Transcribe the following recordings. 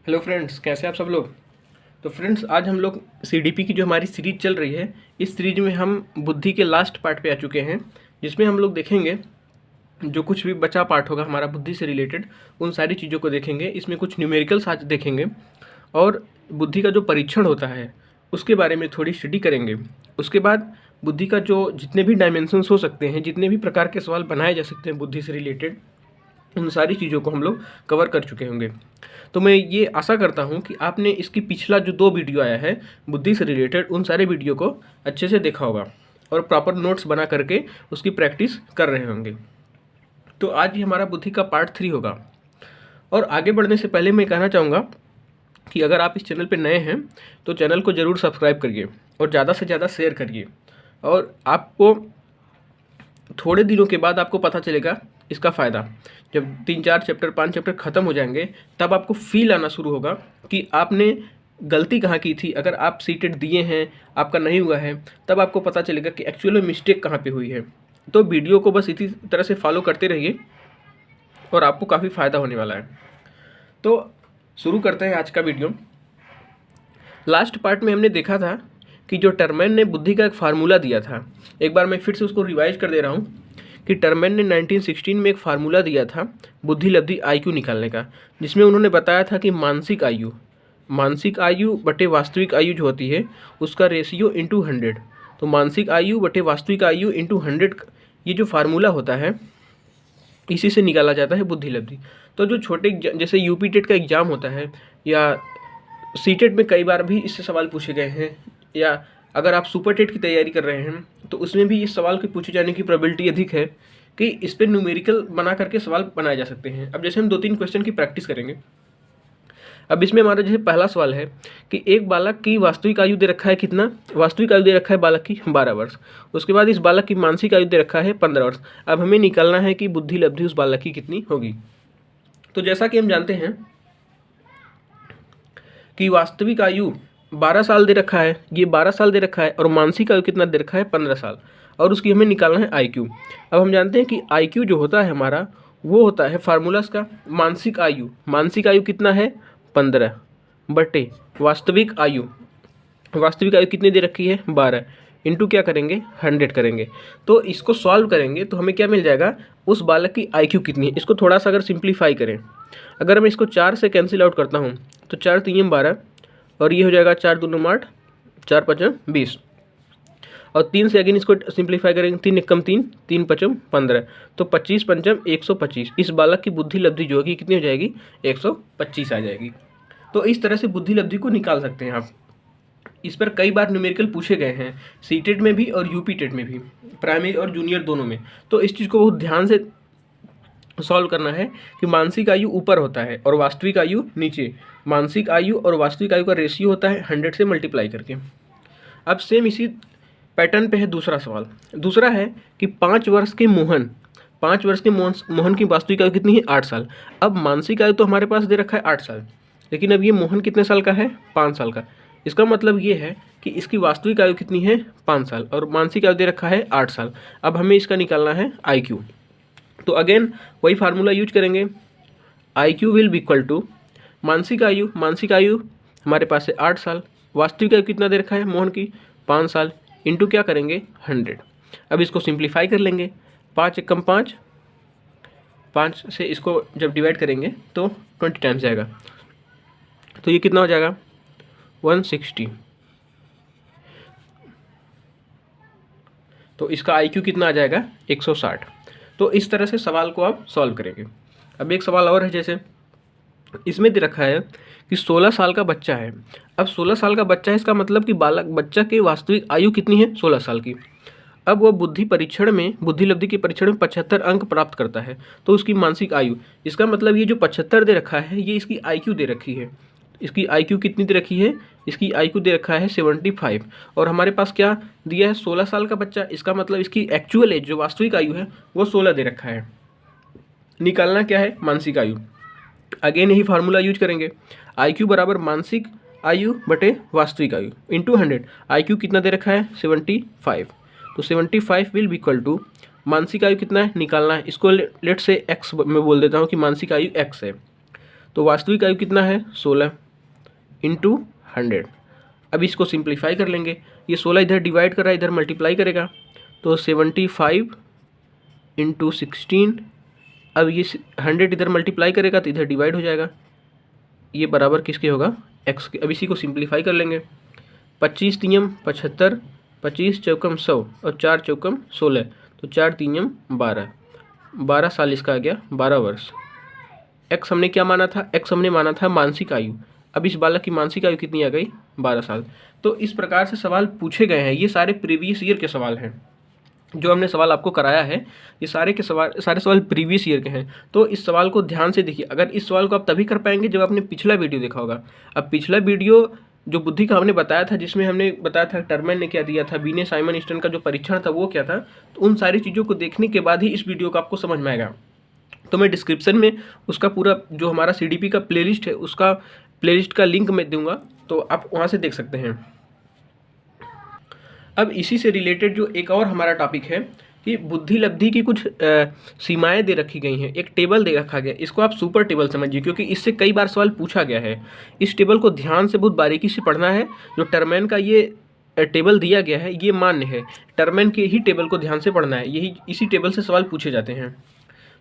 Hello friends, कैसे आप सब लोग। तो फ्रेंड्स, आज हम लोग सीडीपी की जो हमारी सीरीज चल रही है, इस सीरीज में हम बुद्धि के लास्ट पार्ट पे आ चुके हैं, जिसमें हम लोग देखेंगे जो कुछ भी बचा पार्ट होगा हमारा बुद्धि से रिलेटेड, उन सारी चीज़ों को देखेंगे। इसमें कुछ न्यूमेरिकल्स आज देखेंगे और बुद्धि का जो परीक्षण होता है उसके बारे में थोड़ी स्टडी करेंगे। उसके बाद बुद्धि का जो जितने भी डायमेंशंस हो सकते हैं, जितने भी प्रकार के सवाल बनाए जा सकते हैं बुद्धि से रिलेटेड, उन सारी चीज़ों को हम लोग कवर कर चुके होंगे। तो मैं ये आशा करता हूँ कि आपने इसकी पिछला जो 2 वीडियो आया है बुद्धि से रिलेटेड, उन सारे वीडियो को अच्छे से देखा होगा और प्रॉपर नोट्स बना करके उसकी प्रैक्टिस कर रहे होंगे। तो आज ही हमारा बुद्धि का पार्ट 3 होगा। और आगे बढ़ने से पहले मैं कहना चाहूँगा कि अगर आप इस चैनल पर नए हैं तो चैनल को ज़रूर सब्सक्राइब करिए और ज़्यादा से ज़्यादा शेयर करिए। और आपको थोड़े दिनों के बाद आपको पता चलेगा इसका फ़ायदा। जब 3-4 चैप्टर 5 चैप्टर ख़त्म हो जाएंगे तब आपको फील आना शुरू होगा कि आपने गलती कहाँ की थी। अगर आप सीटेट दिए हैं, आपका नहीं हुआ है, तब आपको पता चलेगा कि एक्चुअल में मिस्टेक कहाँ पे हुई है। तो वीडियो को बस इसी तरह से फॉलो करते रहिए और आपको काफ़ी फ़ायदा होने वाला है। तो शुरू करते हैं आज का वीडियो। लास्ट पार्ट में हमने देखा था कि जो टर्मैन ने बुद्धि का एक फार्मूला दिया था, एक बार मैं फिर से उसको रिवाइज कर दे रहा हूँ कि टर्मैन ने 1916 में एक फार्मूला दिया था बुद्धि लब्धि आईक्यू निकालने का, जिसमें उन्होंने बताया था कि मानसिक आयु बटे वास्तविक आयु जो होती है उसका रेशियो इंटू 100। तो मानसिक आयु बटे वास्तविक आयु इंटू 100 ये जो फार्मूला होता है इसी से निकाला जाता है बुद्धि लब्धि। तो जो छोटे जैसे यूपी टेट का एग्ज़ाम होता है या सीटेट में कई बार भी इससे सवाल पूछे गए हैं, या अगर आप सुपर टेट की तैयारी कर रहे हैं तो उसमें भी इस सवाल के पूछे जाने की प्रोबेबिलिटी अधिक है कि इस पर न्यूमेरिकल बना करके सवाल बनाए जा सकते हैं। अब जैसे हम 2-3 क्वेश्चन की प्रैक्टिस करेंगे। अब इसमें हमारा जैसे पहला सवाल है कि एक बालक की वास्तविक आयु दे रखा है कितना, वास्तविक आयु दे रखा है बालक की 12 वर्ष। उसके बाद इस बालक की मानसिक आयु दे रखा है 15 वर्ष। अब हमें निकालना है कि बुद्धि लब्धि उस बालक की कितनी होगी। तो जैसा कि हम जानते हैं कि वास्तविक आयु 12 साल दे रखा है, ये 12 साल दे रखा है, और मानसिक आयु कितना दे रखा है 15 साल, और उसकी हमें निकालना है आईक्यू। अब हम जानते हैं कि आईक्यू जो होता है हमारा वो होता है फार्मूला का मानसिक आयु कितना है 15 बटे वास्तविक आयु कितनी दे रखी है 12 इंटू क्या करेंगे 100 करेंगे। तो इसको सॉल्व करेंगे तो हमें क्या मिल जाएगा, उस बालक की आईक्यू कितनी है। इसको थोड़ा सा अगर सिंप्लीफाई करें, अगर मैं इसको 4 से कैंसिल आउट करता हूँ तो 4 3 12 और ये हो जाएगा 4 2 8 4 5 20, और 3 से अगेन इसको सिंप्लीफाई करेंगे 3 एकम 3 3 5 15, तो 25 पंचम 125। इस बालक की बुद्धि लब्धि जो होगी कितनी हो जाएगी 125 आ जाएगी। तो इस तरह से बुद्धि लब्धि को निकाल सकते हैं आप। इस पर कई बार न्यूमेरिकल पूछे गए हैं, सीटेट में भी और यूपी टेट में भी, प्राइमरी और जूनियर दोनों में। तो इस चीज़ को बहुत ध्यान से सॉल्व करना है कि मानसिक आयु ऊपर होता है और वास्तविक आयु नीचे। मानसिक आयु और वास्तविक आयु का रेशियो होता है 100 से मल्टीप्लाई करके। अब सेम इसी पैटर्न पे है दूसरा सवाल। दूसरा है कि 5 वर्ष के मोहन की वास्तविक आयु कितनी है 8 साल। अब मानसिक आयु तो हमारे पास दे रखा है 8 साल, लेकिन अब ये मोहन कितने साल का है 5 साल का। इसका मतलब ये है कि इसकी वास्तविक आयु कितनी है 5 साल और मानसिक आयु दे रखा है 8 साल। अब हमें इसका निकालना है आईक्यू। तो अगेन वही फार्मूला यूज करेंगे, IQ will be equal to मानसिक आयु हमारे पास है 8 साल, वास्तविक आयु कितना दे रखा है मोहन की 5 साल, इंटू क्या करेंगे 100। अब इसको सिंप्लीफाई कर लेंगे, 5 एकम 5, 5 से इसको जब डिवाइड करेंगे तो 20 टाइम्स जाएगा, तो ये कितना हो जाएगा 160। तो इसका आईक्यू कितना आ जाएगा 160। तो इस तरह से सवाल को आप सॉल्व करेंगे। अब एक सवाल और है, जैसे इसमें दे रखा है कि 16 साल का बच्चा है। अब 16 साल का बच्चा है, इसका मतलब कि बच्चा की वास्तविक आयु कितनी है 16 साल की। अब वह बुद्धि लब्धि के परीक्षण में 75 अंक प्राप्त करता है, तो उसकी मानसिक आयु, इसका मतलब ये जो 75 दे रखा है ये इसकी आईक्यू दे रखी है। इसकी आईक्यू कितनी दे रखी है, इसकी आईक्यू दे रखा है 75, और हमारे पास क्या दिया है 16 साल का बच्चा। इसका मतलब इसकी एक्चुअल एज जो वास्तविक आयु है वो 16 दे रखा है। निकालना क्या है मानसिक आयु। अगेन यही फार्मूला यूज करेंगे, आईक्यू बराबर मानसिक आयु बटे वास्तविक आयु इंटू 100। आईक्यू कितना दे रखा है 75, तो 75 विल बी इक्वल टू मानसिक आयु कितना है निकालना है। इसको लेट से एक्स मैं बोल देता हूँ कि मानसिक आयु एक्स है। तो वास्तविक आयु कितना है 16 इंटू 100। अब इसको सिंप्लीफाई कर लेंगे, ये 16 इधर डिवाइड कर रहा है, इधर मल्टीप्लाई करेगा तो 75 इंटू 16। अब ये 100 इधर मल्टीप्लाई करेगा तो इधर डिवाइड हो जाएगा, ये बराबर किसके होगा x के। अब इसी को सिंप्लीफाई कर लेंगे, 25 तियम 75, 25 चौकम 100 और 4 चौकम 16, तो 4 तियम 12, 12 साल इसका आ गया 12 वर्ष। x हमने क्या माना था, x हमने माना था मानसिक आयु। अब इस बालक की मानसिक आयु कितनी आ गई 12 साल। तो इस प्रकार से सवाल पूछे गए हैं, ये सारे प्रीवियस ईयर के सवाल हैं जो हमने सवाल आपको कराया है, ये सारे सवाल प्रीवियस ईयर के हैं। तो इस सवाल को ध्यान से देखिए, अगर इस सवाल को आप तभी कर पाएंगे जब आपने पिछला वीडियो देखा होगा। अब पिछला वीडियो जो बुद्धि का हमने बताया था, जिसमें हमने बताया था टर्मैन ने क्या दिया था, बीने साइमन स्टर्न का जो परीक्षण था वो क्या था, तो उन सारी चीज़ों को देखने के बाद ही इस वीडियो को आपको समझ में आएगा। तो मैं डिस्क्रिप्शन में उसका पूरा जो हमारा CDP का प्लेलिस्ट है, उसका प्लेलिस्ट का लिंक मैं दूंगा, तो आप वहाँ से देख सकते हैं। अब इसी से रिलेटेड जो एक और हमारा टॉपिक है कि बुद्धि लब्धि की कुछ सीमाएं दे रखी गई हैं, एक टेबल दे रखा गया, इसको आप सुपर टेबल समझिए क्योंकि इससे कई बार सवाल पूछा गया है। इस टेबल को ध्यान से बहुत बारीकी से पढ़ना है। जो टर्मैन का ये टेबल दिया गया है ये मान्य है, टर्मैन के ही टेबल को ध्यान से पढ़ना है, यही इसी टेबल से सवाल पूछे जाते हैं।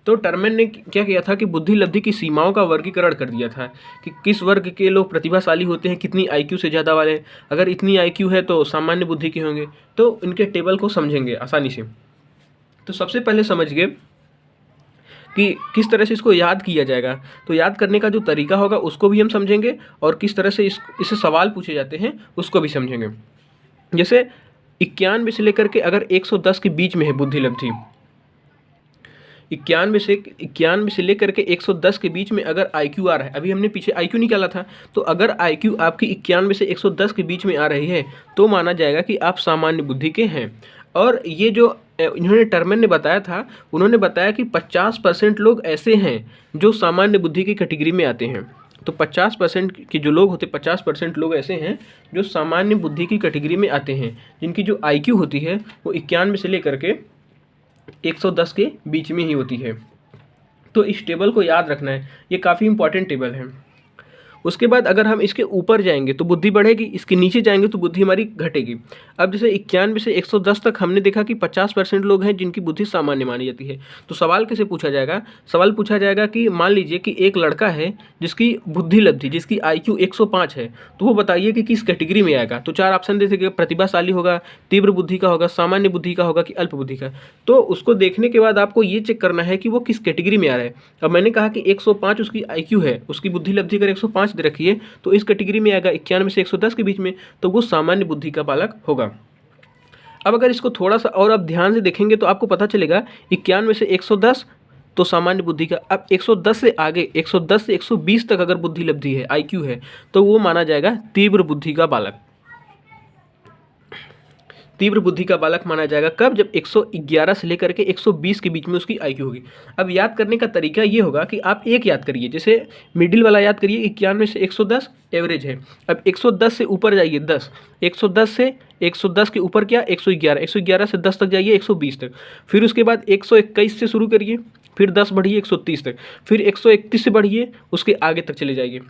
तो टर्मैन ने क्या किया था कि बुद्धि लब्धि की सीमाओं का वर्गीकरण कर दिया था कि किस वर्ग के लोग प्रतिभाशाली होते हैं, कितनी IQ से ज़्यादा वाले, अगर इतनी IQ है तो सामान्य बुद्धि के होंगे। तो इनके टेबल को समझेंगे आसानी से। तो सबसे पहले समझिए कि किस तरह से इसको याद किया जाएगा, तो याद करने का जो तरीका होगा उसको भी हम समझेंगे और किस तरह से इससे सवाल पूछे जाते हैं उसको भी समझेंगे। जैसे 91 से लेकर के अगर 110 के बीच में है बुद्धि लब्धि, 91 से लेकर के 110 के बीच में अगर IQ आ रहा है, अभी हमने पीछे IQ निकाला था, तो अगर IQ आपकी 91 से 110 के बीच में आ रही है तो माना जाएगा कि आप सामान्य बुद्धि के हैं। और ये जो इन्होंने टर्मैन ने बताया था, उन्होंने बताया कि 50% लोग ऐसे हैं जो सामान्य बुद्धि की कैटेगरी में आते हैं। तो 50% के जो लोग होते, 50% लोग ऐसे हैं जो सामान्य बुद्धि की कैटेगरी में आते हैं, जिनकी जो IQ होती है वो 91 से लेकर के 110 के बीच में ही होती है। तो इस टेबल को याद रखना है, ये काफ़ी इंपॉर्टेंट टेबल है। उसके बाद अगर हम इसके ऊपर जाएंगे तो बुद्धि बढ़ेगी, इसके नीचे जाएंगे तो बुद्धि हमारी घटेगी। अब जैसे 91 से 110 तक हमने देखा कि 50% लोग हैं जिनकी बुद्धि सामान्य मानी जाती है। तो सवाल कैसे पूछा जाएगा, सवाल पूछा जाएगा कि मान लीजिए कि एक लड़का है जिसकी बुद्धि लब्धि, जिसकी IQ 105 है, तो वो बताइए कि किस कैटेगरी में आएगा। तो 4 ऑप्शन दे देंगे, प्रतिभाशाली होगा, तीव्र बुद्धि का होगा, सामान्य बुद्धि का होगा कि अल्प बुद्धि का। तो उसको देखने के बाद आपको ये चेक करना है कि वो किस कैटेगरी में आ रहा है। अब मैंने कहा कि 105 उसकी IQ है, उसकी बुद्धि लब्धि अगर 105 दे रखी है तो इस कैटेगरी में आएगा 91 से 110 के बीच में, तो वो सामान्य बुद्धि का बालक होगा। अब अगर इसको थोड़ा सा और आप ध्यान से देखेंगे तो आपको पता चलेगा 91 से 110 तो सामान्य बुद्धि का। अब 110 से आगे 110 से 120 तक अगर बुद्धि लब्धि है, IQ है, तो वो माना जाएगा तीव्र बुद्धि का बालक। तीव्र बुद्धि का बालक माना जाएगा कब, जब 111 से लेकर के 120 के बीच में उसकी IQ होगी। अब याद करने का तरीका ये होगा कि आप एक याद करिए, जैसे मिडिल वाला याद करिए, 91 से 110 एवरेज है। अब 110 से ऊपर जाइए 10, 110 के ऊपर क्या 111, 111 से 10 तक जाइए 120 तक, फिर उसके बाद 121 से शुरू करिए, फिर 10 बढ़िए 130 तक, फिर 131 से बढ़िए उसके आगे तक चले जाइए।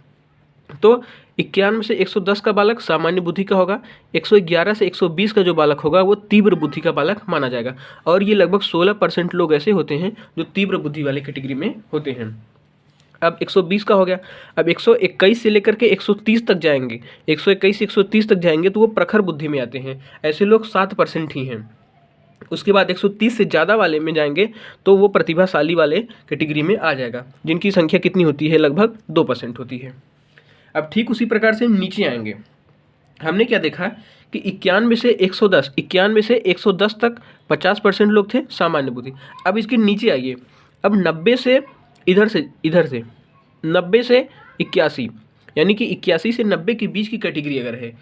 तो 91 से 110 का बालक सामान्य बुद्धि का होगा, 111 से 120 का जो बालक होगा वो तीव्र बुद्धि का बालक माना जाएगा। और ये लगभग 16% लोग ऐसे होते हैं जो तीव्र बुद्धि वाले कैटेगरी में होते हैं। अब 120 का हो गया, अब 121 से लेकर के 130 तक जाएंगे, 121 से 130 तक जाएंगे तो वो प्रखर बुद्धि में आते हैं, ऐसे लोग 7% ही हैं। उसके बाद 130 से ज़्यादा वाले में जाएंगे तो वो प्रतिभाशाली वाले कैटेगरी में आ जाएगा, जिनकी संख्या कितनी होती है, लगभग 2% होती है। अब ठीक उसी प्रकार से नीचे आएंगे, हमने क्या देखा कि 91 से 110 तक 50% लोग थे सामान्य बुद्धि। अब इसके नीचे आइए, अब 90 से इधर से 90 से 81, यानी कि 81 से 90 के बीच की कैटेगरी अगर है,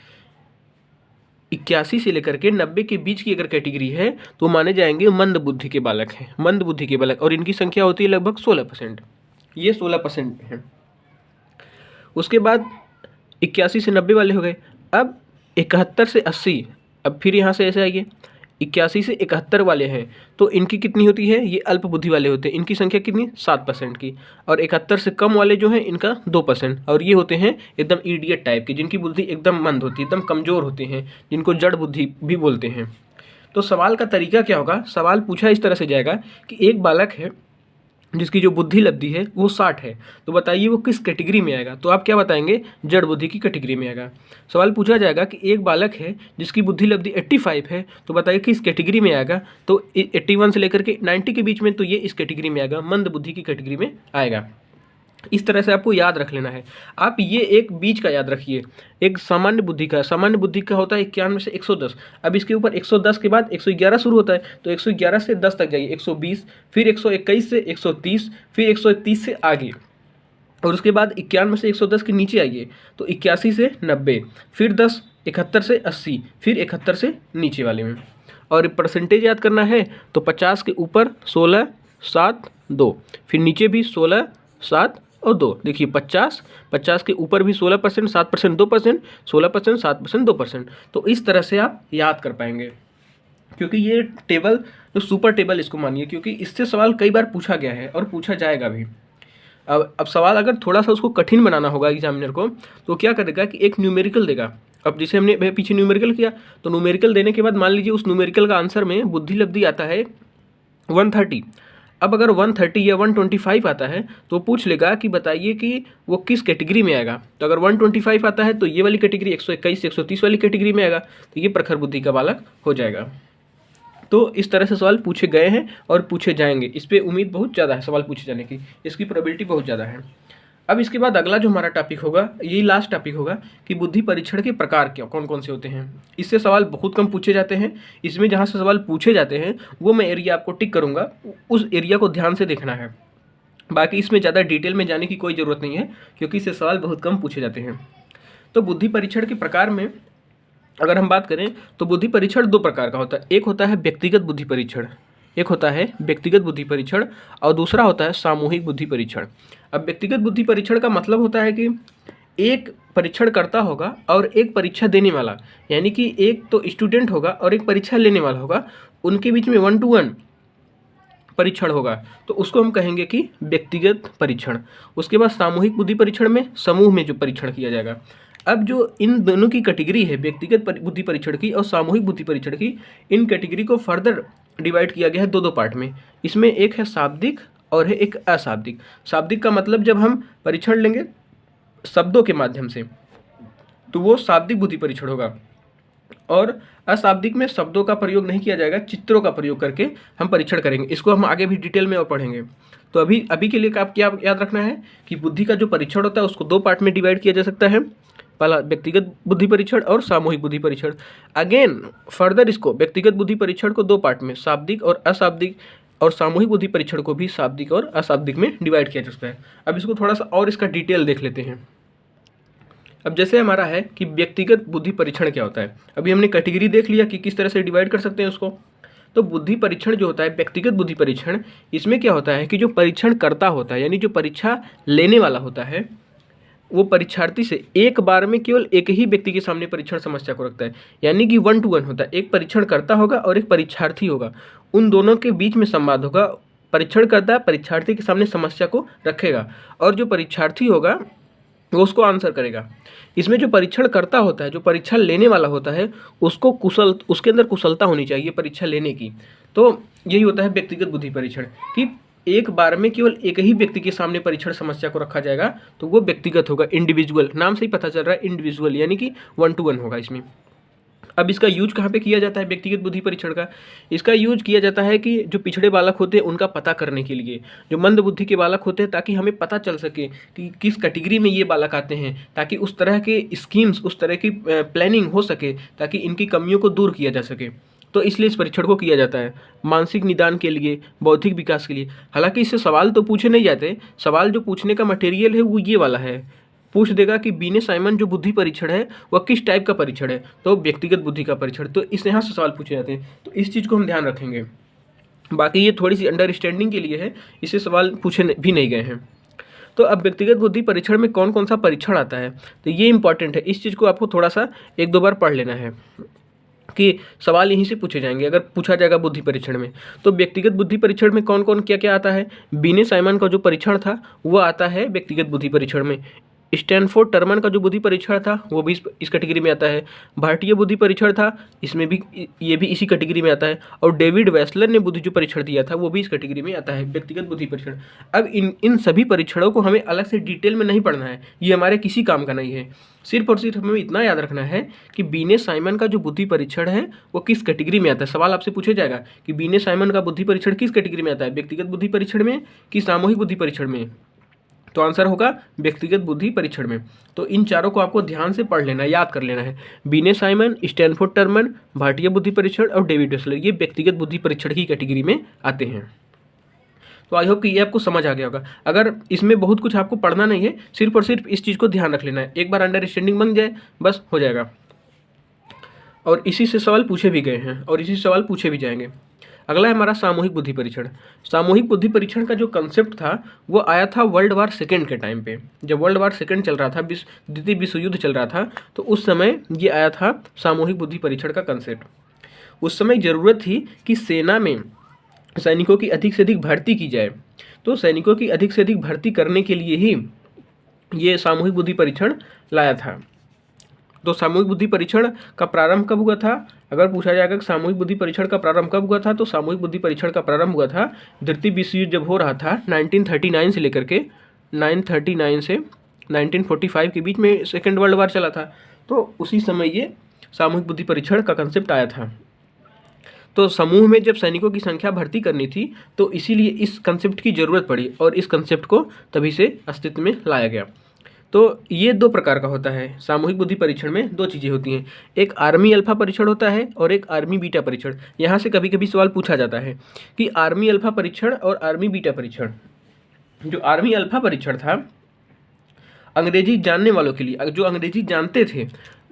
81 से लेकर के 90 के बीच की अगर कैटेगरी है तो माने जाएंगे मंद बुद्धि के बालक हैं, मंद बुद्धि के बालक, और इनकी संख्या होती है लगभग 16%, ये 16% हैं। उसके बाद 81 से 90 वाले हो गए। अब 71 से 80, अब फिर यहाँ से ऐसे आइए, 81 से 71 वाले हैं तो इनकी कितनी होती है, ये अल्प बुद्धि वाले होते हैं, इनकी संख्या कितनी 7% की। और 71 से कम वाले जो हैं इनका 2%। और ये होते हैं एकदम इडियट टाइप के, जिनकी बुद्धि एकदम मंद होती है, एकदम कमज़ोर होते हैं, जिनको जड़ बुद्धि भी बोलते हैं। तो सवाल का तरीका क्या होगा, सवाल पूछा इस तरह से जाएगा कि एक बालक है जिसकी जो बुद्धि लब्धि है वो 60 है, तो बताइए वो किस कैटेगरी में आएगा। तो आप क्या बताएंगे, जड़ बुद्धि की कैटेगरी में आएगा। सवाल पूछा जाएगा कि एक बालक है जिसकी बुद्धि लब्धि 85 है, तो बताइए किस कैटेगरी में आएगा। तो 81 से लेकर के 90 के बीच में, तो ये इस कैटेगरी में आएगा, मंद बुद्धि की कैटेगरी में आएगा। इस तरह से आपको याद रख लेना है। आप ये एक बीच का याद रखिए, एक सामान्य बुद्धि का होता है 91 से 110। अब इसके ऊपर 110 के बाद 111 शुरू होता है, तो 111 से 10 तक जाइए, 120, फिर 121 से 130, फिर 130 से आगे, और उसके बाद 91 से 110 के नीचे आइए, तो 81 से 90, फिर 10, 71 से 80, फिर 71 से नीचे वाले में। और परसेंटेज याद करना है तो 50 के ऊपर 16, 7, 2, फिर नीचे भी 16, 7 और 2। देखिए 50 के ऊपर भी 16%, 7%, 2%, 16%, 7%, 2%। तो इस तरह से आप याद कर पाएंगे, क्योंकि ये टेबल जो सुपर टेबल इसको मानिए, क्योंकि इससे सवाल कई बार पूछा गया है और पूछा जाएगा भी। अब सवाल अगर थोड़ा सा उसको कठिन बनाना होगा एग्जामिनर को, तो क्या करेगा कि एक न्यूमेरिकल देगा। अब जैसे हमने पीछे न्यूमेरिकल किया, तो न्यूमेरिकल देने के बाद मान लीजिए उस न्यूमेरिकल का आंसर में बुद्धि लब्धि आता है 130। अब अगर 130 या 125 आता है तो पूछ लेगा कि बताइए कि वो किस कैटेगरी में आएगा। तो अगर 125 आता है तो ये वाली कैटेगरी 121 से 130 वाली कैटेगरी में आएगा, तो ये प्रखर बुद्धि का बालक हो जाएगा। तो इस तरह से सवाल पूछे गए हैं और पूछे जाएंगे, इस पर उम्मीद बहुत ज़्यादा है सवाल पूछे जाने की, इसकी प्रोबेबिलिटी बहुत ज़्यादा है। अब इसके बाद अगला जो हमारा टॉपिक होगा, यही लास्ट टॉपिक होगा कि बुद्धि परीक्षण के प्रकार क्या कौन कौन से होते हैं। इससे सवाल बहुत कम पूछे जाते हैं, इसमें जहाँ से सवाल पूछे जाते हैं वो मैं एरिया आपको टिक करूँगा, उस एरिया को ध्यान से देखना है। बाकी इसमें ज़्यादा डिटेल में जाने की कोई ज़रूरत नहीं है, क्योंकि इससे सवाल बहुत कम पूछे जाते हैं। तो बुद्धि परीक्षण के प्रकार में अगर हम बात करें तो बुद्धि परीक्षण 2 प्रकार का होता है। एक होता है व्यक्तिगत बुद्धि परीक्षण, और दूसरा होता है सामूहिक बुद्धि परीक्षण। अब व्यक्तिगत बुद्धि परीक्षण का मतलब होता है कि एक परीक्षण करता होगा और एक परीक्षा देने वाला, यानी कि एक तो स्टूडेंट होगा और एक परीक्षा लेने वाला होगा, उनके बीच में 1 to 1 परीक्षण होगा, तो उसको हम कहेंगे कि व्यक्तिगत परीक्षण। उसके बाद सामूहिक बुद्धि परीक्षण में समूह में जो परीक्षण किया जाएगा। अब जो इन दोनों की कैटेगरी है, व्यक्तिगत बुद्धि परीक्षण की और सामूहिक बुद्धि परीक्षण की, इन कैटेगरी को फर्दर डिवाइड किया गया है 2 पार्ट में। इसमें एक है शाब्दिक और है एक अशाब्दिक। शाब्दिक का मतलब जब हम परीक्षण लेंगे शब्दों के माध्यम से, तो वो शाब्दिक बुद्धि परीक्षण होगा, और अशाब्दिक में शब्दों का प्रयोग नहीं किया जाएगा, चित्रों का प्रयोग करके हम परीक्षण करेंगे। इसको हम आगे भी डिटेल में और पढ़ेंगे। तो अभी के लिए आप क्या याद रखना है कि बुद्धि का जो परीक्षण होता है उसको 2 पार्ट में डिवाइड किया जा सकता है, पहला व्यक्तिगत बुद्धि परीक्षण और सामूहिक बुद्धि परीक्षण। अगेन फर्दर इसको व्यक्तिगत बुद्धि परीक्षण को 2 पार्ट में, शाब्दिक और अशाब्दिक, और सामूहिक बुद्धि परीक्षण को भी शाब्दिक और अशाब्दिक में डिवाइड किया जा सकता है। अब इसको थोड़ा सा और इसका डिटेल देख लेते हैं। अब जैसे हमारा है कि व्यक्तिगत बुद्धि परीक्षण क्या होता है, अभी हमने कैटेगरी देख लिया कि किस तरह से डिवाइड कर सकते हैं उसको। तो बुद्धि परीक्षण जो होता है, व्यक्तिगत बुद्धि परीक्षण, इसमें क्या होता है कि जो परीक्षण करता होता है, यानी जो परीक्षा लेने वाला होता है, वो परीक्षार्थी से एक बार में केवल एक ही व्यक्ति के सामने परीक्षण समस्या को रखता है, यानी कि 1 to 1 होता है। एक परीक्षण करता होगा और एक परीक्षार्थी होगा, उन दोनों के बीच में संवाद होगा। परीक्षण करता परीक्षार्थी के सामने समस्या को रखेगा, और जो परीक्षार्थी होगा वो उसको आंसर करेगा। इसमें जो परीक्षण करता होता है, जो परीक्षा लेने वाला होता है, उसके अंदर कुशलता होनी चाहिए परीक्षा लेने की। तो यही होता है व्यक्तिगत बुद्धि परीक्षण, कि एक बार में केवल एक ही व्यक्ति के सामने परीक्षण समस्या को रखा जाएगा, तो वो व्यक्तिगत होगा, इंडिविजुअल। नाम से ही पता चल रहा है इंडिविजुअल, यानी कि 1 to 1 होगा इसमें। अब इसका यूज कहाँ पे किया जाता है व्यक्तिगत बुद्धि परीक्षण का? इसका यूज किया जाता है कि जो पिछड़े बालक होते हैं उनका पता करने के लिए, जो मंद बुद्धि के बालक होते हैं, ताकि हमें पता चल सके कि किस कैटेगरी में ये बालक आते हैं, ताकि उस तरह के स्कीम्स, उस तरह की प्लानिंग हो सके, ताकि इनकी कमियों को दूर किया जा सके। तो इसलिए इस परीक्षण को किया जाता है, मानसिक निदान के लिए, बौद्धिक विकास के लिए। हालांकि इससे सवाल तो पूछे नहीं जाते, सवाल जो पूछने का मटेरियल है वो ये वाला है, पूछ देगा कि बीने साइमन जो बुद्धि परीक्षण है वह किस टाइप का परीक्षण है, तो व्यक्तिगत बुद्धि का परीक्षण। तो इस यहाँ से सवाल पूछे जाते हैं, तो इस चीज़ को हम ध्यान रखेंगे। बाकी ये थोड़ी सी अंडरस्टैंडिंग के लिए है, इससे सवाल पूछे भी नहीं गए हैं। तो अब व्यक्तिगत बुद्धि परीक्षण में कौन कौन सा परीक्षण आता है, तो ये इंपॉर्टेंट है, इस चीज़ को आपको थोड़ा सा 1-2 बार पढ़ लेना है। कि सवाल यहीं से पूछे जाएंगे अगर पूछा जाएगा बुद्धि परीक्षण में। तो व्यक्तिगत बुद्धि परीक्षण में कौन कौन क्या क्या आता है? बीने साइमन का जो परीक्षण था वो आता है व्यक्तिगत बुद्धि परीक्षण में। स्टैनफोर्ड टर्मन का जो बुद्धि परीक्षण था वो भी इस कैटेगरी में आता है। भारतीय बुद्धि परीक्षण था, इसमें भी ये भी इसी कैटेगरी में आता है। और डेविड वेस्लर ने बुद्धि जो परीक्षण दिया था वो भी इस कैटेगरी में आता है, व्यक्तिगत बुद्धि परीक्षण। अब इन सभी परीक्षणों को हमें अलग से डिटेल में नहीं पढ़ना है, ये हमारे किसी काम का नहीं है। सिर्फ और सिर्फ हमें इतना याद रखना है कि बीने साइमन का जो बुद्धि परीक्षण है वो किस कैटेगरी में आता है। सवाल आपसे पूछा जाएगा कि बीने साइमन का बुद्धि परीक्षण किस कैटेगरी में आता है, व्यक्तिगत बुद्धि परीक्षण में कि सामूहिक बुद्धि परीक्षण में? तो आंसर होगा व्यक्तिगत बुद्धि परीक्षण में। तो इन चारों को आपको ध्यान से पढ़ लेना है, याद कर लेना है। बीने साइमन, स्टैनफोर्ड टर्मन, भारतीय बुद्धि परीक्षण और डेविड वेस्लर, ये व्यक्तिगत बुद्धि परीक्षण की कैटेगरी में आते हैं। तो आई होप कि ये आपको समझ आ गया होगा। अगर इसमें बहुत कुछ आपको पढ़ना नहीं है, सिर्फ और सिर्फ इस चीज़ को ध्यान रख लेना है, एक बार अंडरस्टैंडिंग बन जाए बस हो जाएगा। और इसी से सवाल पूछे भी गए हैं और इसी से सवाल पूछे भी जाएंगे। अगला है हमारा सामूहिक बुद्धि परीक्षण। सामूहिक बुद्धि परीक्षण का जो कंसेप्ट था वो आया था वर्ल्ड वार सेकेंड के टाइम पे। जब वर्ल्ड वार सेकेंड चल रहा था, द्वितीय विश्व युद्ध चल रहा था, तो उस समय ये आया था सामूहिक बुद्धि परीक्षण का कंसेप्ट। उस समय ज़रूरत थी कि सेना में सैनिकों की अधिक से अधिक भर्ती की जाए, तो सैनिकों की अधिक से अधिक भर्ती करने के लिए ही ये सामूहिक बुद्धि परीक्षण लाया था। तो सामूहिक बुद्धि परीक्षण का प्रारंभ कब हुआ था? अगर पूछा जाएगा कि सामूहिक बुद्धि परीक्षण का प्रारंभ कब हुआ था, तो सामूहिक बुद्धि परीक्षण का प्रारंभ हुआ था द्वितीय विश्व युद्ध जब हो रहा था 1939 से लेकर के 939 से 1945 के बीच में सेकेंड वर्ल्ड वार चला था। तो उसी समय ये सामूहिक बुद्धि परीक्षण का कंसेप्ट आया था। तो समूह में जब सैनिकों की संख्या भर्ती करनी थी तो इसीलिए इस कंसेप्ट की ज़रूरत पड़ी और इस कंसेप्ट को तभी से अस्तित्व में लाया गया। तो ये दो प्रकार का होता है। सामूहिक बुद्धि परीक्षण में दो चीज़ें होती हैं, एक आर्मी अल्फा परीक्षण होता है और एक आर्मी बीटा परीक्षण। यहाँ से कभी कभी सवाल पूछा जाता है कि आर्मी अल्फा परीक्षण और आर्मी बीटा परीक्षण। जो आर्मी अल्फा परीक्षण था अंग्रेजी जानने वालों के लिए, जो अंग्रेजी जानते थे,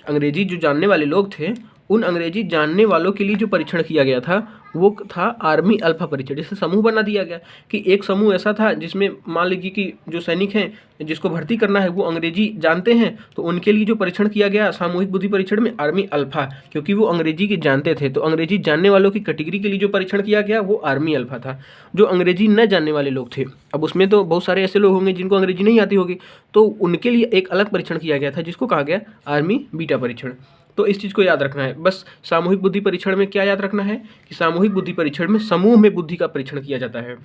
अंग्रेजी जो जानने वाले लोग थे, उन अंग्रेजी जानने वालों के लिए जो परीक्षण किया गया था वो था आर्मी अल्फा परीक्षण। जैसे समूह बना दिया गया कि एक समूह ऐसा था जिसमें मान लीजिए कि जो सैनिक हैं जिसको भर्ती करना है वो अंग्रेजी जानते हैं, तो उनके लिए जो परीक्षण किया गया सामूहिक बुद्धि परीक्षण में आर्मी अल्फा, क्योंकि वो अंग्रेजी के जानते थे। तो अंग्रेजी जानने वालों की कैटेगरी के लिए जो परीक्षण किया गया वो आर्मी अल्फा था। जो अंग्रेजी न जानने वाले लोग थे, अब उसमें तो बहुत सारे ऐसे लोग होंगे जिनको अंग्रेजी नहीं आती होगी, तो उनके लिए एक अलग परीक्षण किया गया था जिसको कहा गया आर्मी बीटा परीक्षण। तो इस चीज़ को याद रखना है। बस सामूहिक बुद्धि परीक्षण में क्या याद रखना है कि सामूहिक बुद्धि परीक्षण में समूह में बुद्धि का परीक्षण किया जाता है,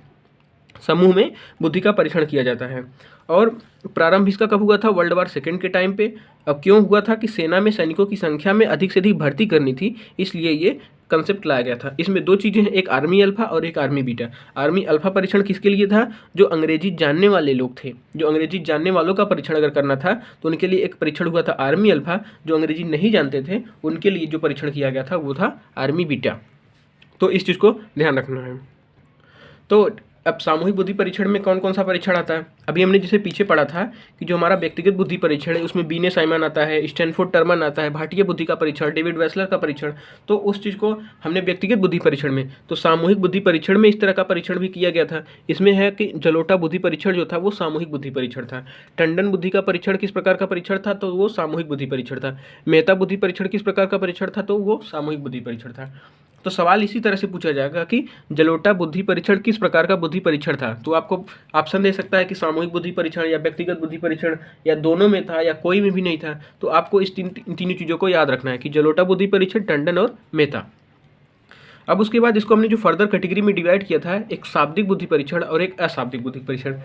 समूह में बुद्धि का परीक्षण किया जाता है। और प्रारंभ इसका कब हुआ था? वर्ल्ड वार सेकेंड के टाइम पे। अब क्यों हुआ था कि सेना में सैनिकों की संख्या में अधिक से अधिक भर्ती करनी थी, इसलिए ये कंसेप्ट लाया गया था। इसमें दो चीज़ें हैं, एक आर्मी अल्फा और एक आर्मी बीटा। आर्मी अल्फा परीक्षण किसके लिए था? जो अंग्रेजी जानने वाले लोग थे, जो अंग्रेजी जानने वालों का परीक्षण अगर करना था तो उनके लिए एक परीक्षण हुआ था आर्मी अल्फा। जो अंग्रेजी नहीं जानते थे उनके लिए जो परीक्षण किया गया था वो था आर्मी बीटा। तो इस चीज़ को ध्यान रखना है। तो अब सामूहिक बुद्धि परीक्षण में कौन कौन सा परीक्षण आता है? अभी हमने जिसे पीछे पढ़ा था कि जो हमारा व्यक्तिगत बुद्धि परीक्षण है उसमें बीने साइमन आता है, स्टैनफोर्ड टर्मन आता है, भारतीय बुद्धि का परीक्षण, डेविड वेस्लर का परीक्षण। तो उस चीज़ को हमने व्यक्तिगत बुद्धि परीक्षण में, तो सामूहिक बुद्धि परीक्षण में इस तरह का परीक्षण भी किया गया था। इसमें है कि जलोटा बुद्धि परीक्षण जो था वो सामूहिक बुद्धि परीक्षण था। टंडन बुद्धि का परीक्षण किस प्रकार का परीक्षण था? तो वो सामूहिक बुद्धि परीक्षण था। मेहता बुद्धि परीक्षण किस प्रकार का परीक्षण था? तो वो सामूहिक बुद्धि परीक्षण था। तो सवाल इसी तरह से पूछा जाएगा कि जलोटा बुद्धि परीक्षण किस प्रकार का बुद्धि परीक्षण था? तो आपको ऑप्शन दे सकता है कि सामूहिक बुद्धि परीक्षण या व्यक्तिगत बुद्धि परीक्षण या दोनों में था या कोई में भी नहीं था। तो आपको इस तीनों चीज़ों को याद रखना है कि जलोटा बुद्धि परीक्षण, टंडन और मेहता। अब उसके बाद इसको हमने जो फर्दर कैटेगरी में डिवाइड किया था, एक शाब्दिक बुद्धि परीक्षण और एक अशाब्दिक बुद्धि परीक्षण।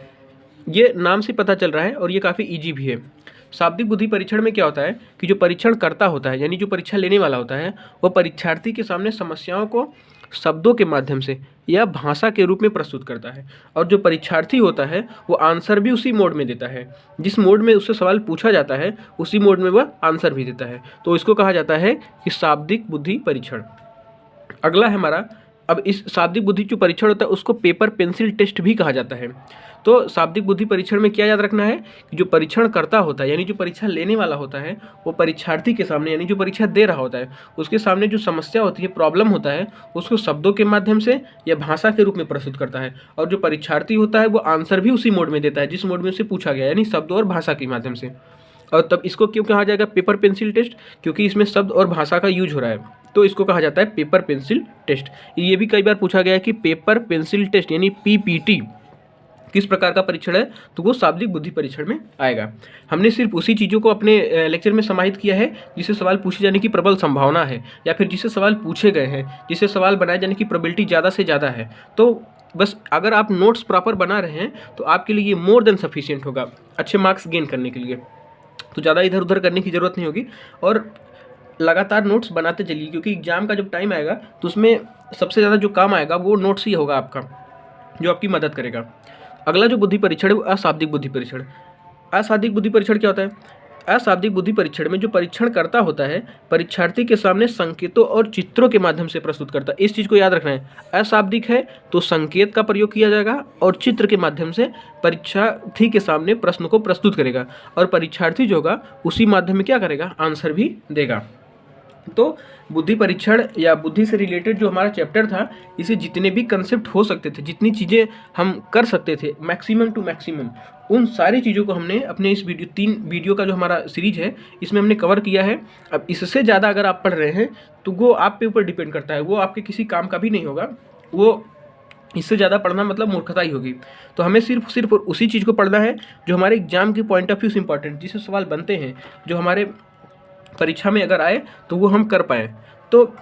ये नाम से पता चल रहा है और ये काफ़ी ईजी भी है। शाब्दिक बुद्धि परीक्षण में क्या होता है कि जो परीक्षण करता होता है, यानी जो परीक्षा लेने वाला होता है, वो परीक्षार्थी के सामने समस्याओं को शब्दों के माध्यम से या भाषा के रूप में प्रस्तुत करता है। और जो परीक्षार्थी होता है वो आंसर भी उसी मोड में देता है, जिस मोड में उससे सवाल पूछा जाता है उसी मोड में वह आंसर भी देता है। तो इसको कहा जाता है कि शाब्दिक बुद्धि परीक्षण। अगला है हमारा, अब इस शाब्दिक बुद्धि जो परीक्षण होता है उसको पेपर पेंसिल टेस्ट भी कहा जाता है। तो शाब्दिक बुद्धि परीक्षण में क्या याद रखना है कि जो परीक्षण करता होता है, यानी जो परीक्षा लेने वाला होता है, वो परीक्षार्थी के सामने, यानी जो परीक्षा दे रहा होता है, उसके सामने जो समस्या होती है, प्रॉब्लम होता है, उसको शब्दों के माध्यम से या भाषा के रूप में प्रस्तुत करता है। और जो परीक्षार्थी होता है वो आंसर भी उसी मोड में देता है जिस मोड में उसे पूछा गया, यानी शब्दों और भाषा के माध्यम से। और तब इसको क्यों कहा जाएगा पेपर पेंसिल टेस्ट? क्योंकि इसमें शब्द और भाषा का यूज हो रहा है। तो इसको कहा जाता है पेपर पेंसिल टेस्ट। ये भी कई बार पूछा गया है कि पेपर पेंसिल टेस्ट यानी पीपीटी किस प्रकार का परीक्षण है, तो वो शाब्दिक बुद्धि परीक्षण में आएगा। हमने सिर्फ उसी चीज़ों को अपने लेक्चर में समाहित किया है जिससे सवाल पूछे जाने की प्रबल संभावना है, या फिर जिससे सवाल पूछे गए हैं, जिससे सवाल बनाए जाने की प्रोबेबिलिटी ज़्यादा से ज़्यादा है। तो बस अगर आप नोट्स प्रॉपर बना रहे हैं तो आपके लिए ये मोर देन सफिशिएंट होगा अच्छे मार्क्स गेन करने के लिए। तो ज़्यादा इधर उधर करने की ज़रूरत नहीं होगी और लगातार नोट्स बनाते चलिए, क्योंकि एग्जाम का जब टाइम आएगा तो उसमें सबसे ज़्यादा जो काम आएगा वो नोट्स ही होगा आपका, जो आपकी मदद करेगा। अगला जो बुद्धि परीक्षण है वो अशाब्दिक बुद्धि परीक्षण। अशाब्दिक बुद्धि परीक्षण क्या होता है? अशाब्दिक बुद्धि परीक्षण में जो परीक्षण करता होता है परीक्षार्थी के सामने संकेतों और चित्रों के माध्यम से प्रस्तुत करता है। इस चीज़ को याद रखना है, अशाब्दिक है तो संकेत का प्रयोग किया जाएगा और चित्र के माध्यम से परीक्षार्थी के सामने प्रश्न को प्रस्तुत करेगा, और परीक्षार्थी जो होगा उसी माध्यम में क्या करेगा, आंसर भी देगा। तो बुद्धि परीक्षण या बुद्धि से रिलेटेड जो हमारा चैप्टर था, इसे जितने भी कंसेप्ट हो सकते थे, जितनी चीज़ें हम कर सकते थे मैक्सिमम टू मैक्सिमम, उन सारी चीज़ों को हमने अपने इस 3 वीडियो का जो हमारा सीरीज है इसमें हमने कवर किया है। अब इससे ज़्यादा अगर आप पढ़ रहे हैं तो वो आप पे ऊपर डिपेंड करता है, वो आपके किसी काम का भी नहीं होगा। वो इससे ज़्यादा पढ़ना मतलब मूर्खता ही होगी। तो हमें सिर्फ उसी चीज़ को पढ़ना है जो हमारे एग्जाम के पॉइंट ऑफ व्यू से इंपॉर्टेंट, जिससे सवाल बनते हैं, जो हमारे परीक्षा में अगर आए तो वो हम कर पाएँ। तो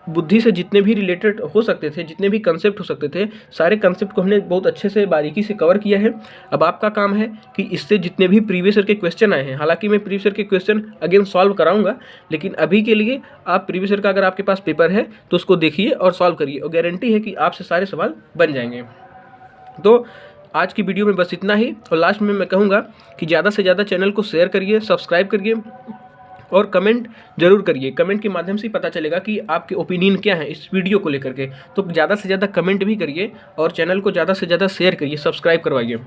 बुद्धि से जितने भी रिलेटेड हो सकते थे, जितने भी कंसेप्ट हो सकते थे, सारे कंसेप्ट को हमने बहुत अच्छे से बारीकी से कवर किया है। अब आपका काम है कि इससे जितने भी प्रीवियस ईयर के क्वेश्चन आए हैं, हालांकि मैं प्रीवियस ईयर के क्वेश्चन अगेन सॉल्व कराऊंगा, लेकिन अभी के लिए आप प्रीवियस ईयर का अगर आपके पास पेपर है तो उसको देखिए और सॉल्व करिए, और गारंटी है कि आपसे सारे सवाल बन जाएंगे। तो आज की वीडियो में बस इतना ही, और लास्ट में मैं कहूँगा कि ज़्यादा से ज़्यादा चैनल को शेयर करिए, सब्सक्राइब करिए और कमेंट जरूर करिए। कमेंट के माध्यम से पता चलेगा कि आपके ओपिनियन क्या है इस वीडियो को लेकर के। तो ज़्यादा से ज़्यादा कमेंट भी करिए और चैनल को ज़्यादा से ज़्यादा शेयर करिए, सब्सक्राइब करवाइए।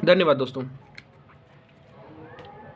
धन्यवाद दोस्तों।